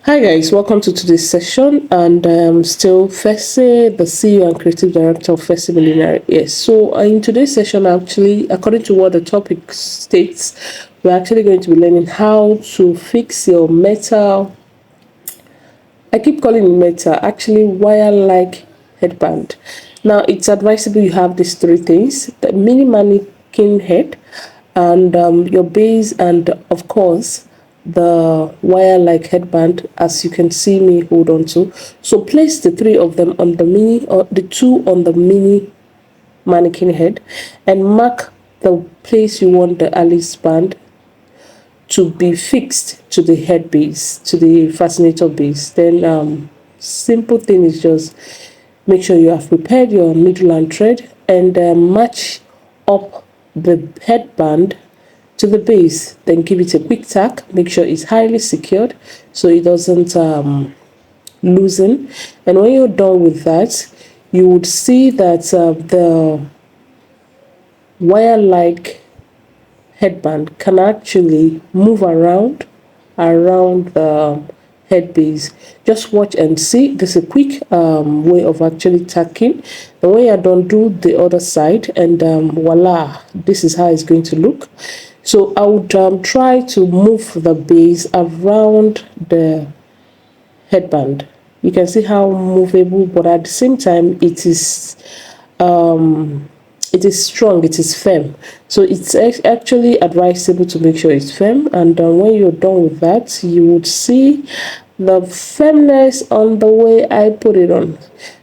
Hi guys, welcome to today's session, and I'm still Fesse, the CEO and Creative Director of Fesse Millionaire. Yes, so in today's session, actually, according to what the topic states, we're actually going to be learning how to fix your metal. I keep calling it metal, actually wire-like headband. Now, it's advisable you have these three things: the mini mannequin head, and your base, and of course the wire-like headband, as you can see me hold on to. So place the three of them on the mini, or the two on the mini mannequin head, and mark the place you want the Alice band to be fixed to the head base, to the fascinator base. Then simple thing is just make sure you have prepared your needle and thread, and match up the headband to the base. Then give it a quick tack. Make sure it's highly secured so it doesn't loosen. And when you're done with that, you would see that the wire-like headband can actually move around the head base. Just watch and see. There's a quick way of actually tacking. The way I don't do the other side, and voila, this is how it's going to look. So I would try to move the base around the headband. You can see how movable, but at the same time it is strong, it is firm. So it's actually advisable to make sure it's firm. And when you're done with that, you would see the firmness on the way I put it on.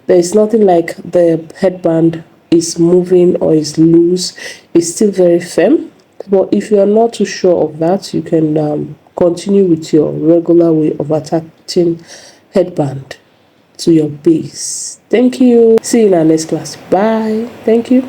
There is nothing like the headband is moving or is loose. It's still very firm. But if you're not too sure of that, you can continue with your regular way of attaching headband to your base. Thank you. See you in our next class. Bye. Thank you.